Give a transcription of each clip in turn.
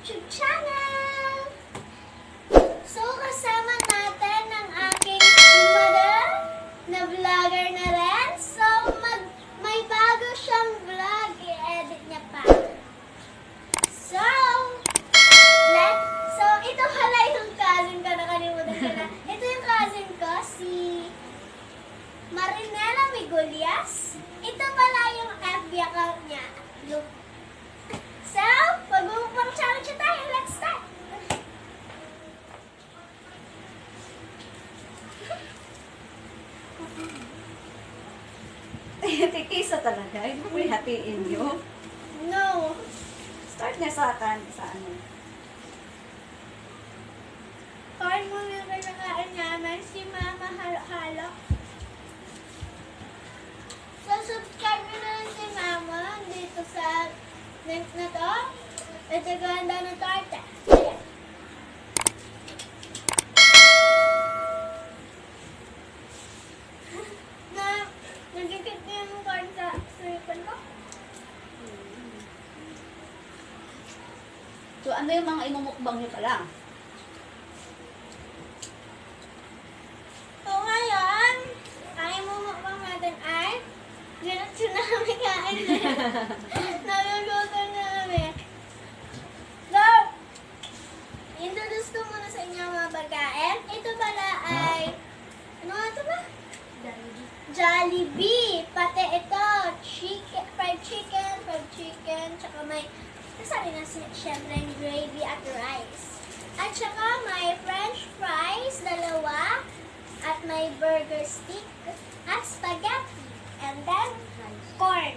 YouTube channel! So, kasama natin ang aking mother na vlogger na rin. So, may bago siyang vlog. I-edit niya pa. So, ito pala yung cousin ko. Nakalimutan ko na. Ito yung cousin ko, si Marinela Migulias. Ito pala yung FB account niya. Look. So, pag-uupang challenge tayo. Let's start! Kikisa talaga. Hindi mo hatiin nyo. No. Start na sa ano. Kain mo yung kinakain namin si Mama Halo-Halo. So, subscribe nyo na lang si Mama dito sa link na to. At ganda ng torta. Ayan. Nagkikit na yung card sa siripan ko. So, ano yung mga imumukbang nyo pala? So, ngayon, ang imumukbang natin ay ganito namin kain na. Naluluto namin. So, introduce ko muna sa inyo ang mga pagkain. Ito pala ay, ano nga ito ba? Jollibee. Pati ito, fried chicken, tsaka may, nasabi na siyempre gravy at rice. At tsaka may french fries, dalawa, at may burger stick, at spaghetti, and then corn,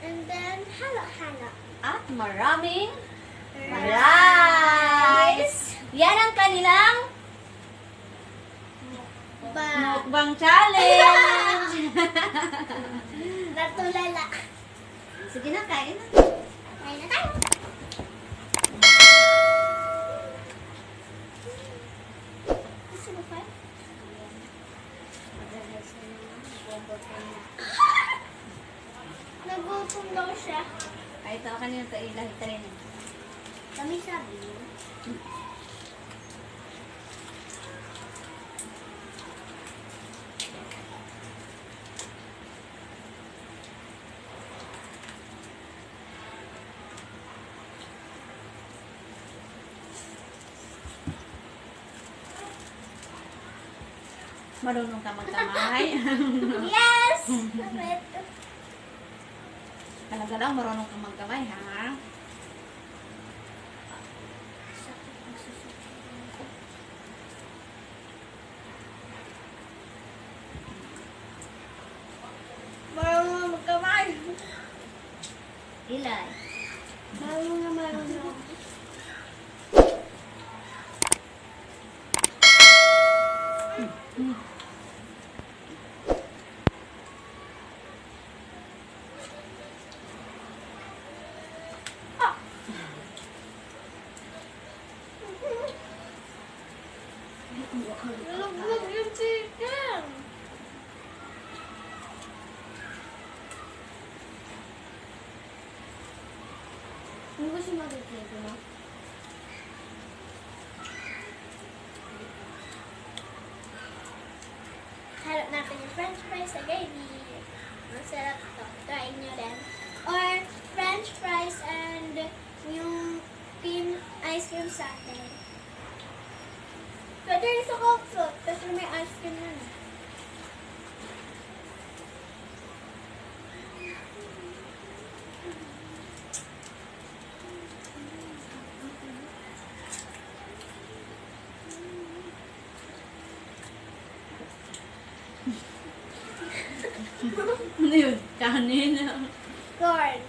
and then halo-halo. At maraming Rice! Yan ang kanilang Ba? mukbang challenge! Natulala. Sige na, kain na. Kain na tayo. Gusto mo pa? Nagutom daw siya. Ay, ito kanina ito ilahi ka rin. Kami sabi. Marunong ka magkamay. Yes! Talaga lang, marunong ka magkamay, ha? Marunong magkamay. Ilay. Marunong. Lulog yung chicken. Ano ba siya magkikita mo? Harap natin yung french fries sa gravy. Masarap to. Try nyo din. Or french fries and yung ice cream sa atin. Pwede rin sa Coke float kasi may ice cream na. Ano yun? Kanin. Corn.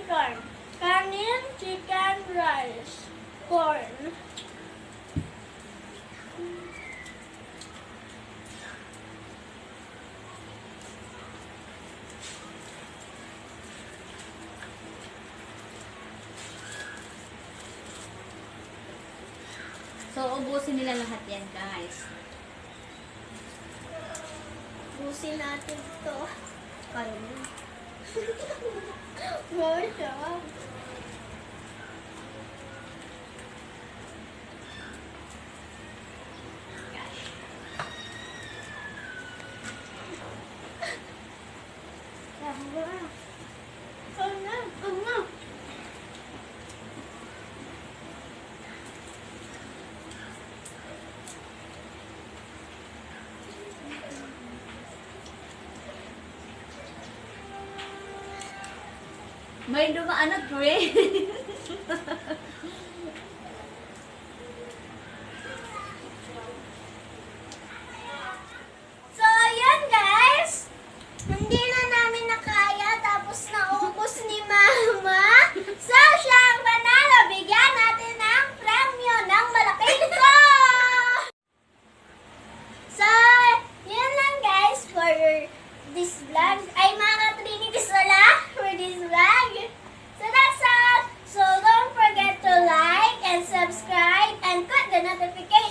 Corn. Kanin, chicken, rice. Corn. So, ubusin nila lahat yan, guys. Busin natin ito. Kaya mo. More siya. May dumaan na train. So, yun guys. Hindi na namin nakaya tapos naubos ni Mama. So, siya ang panalo. Bigyan natin ng premyo ng malaking ko. So, yun lang guys for this vlog. Ay, mga Trinity Sola for this vlog. So, that's all. So, don't forget to like and subscribe and click the notification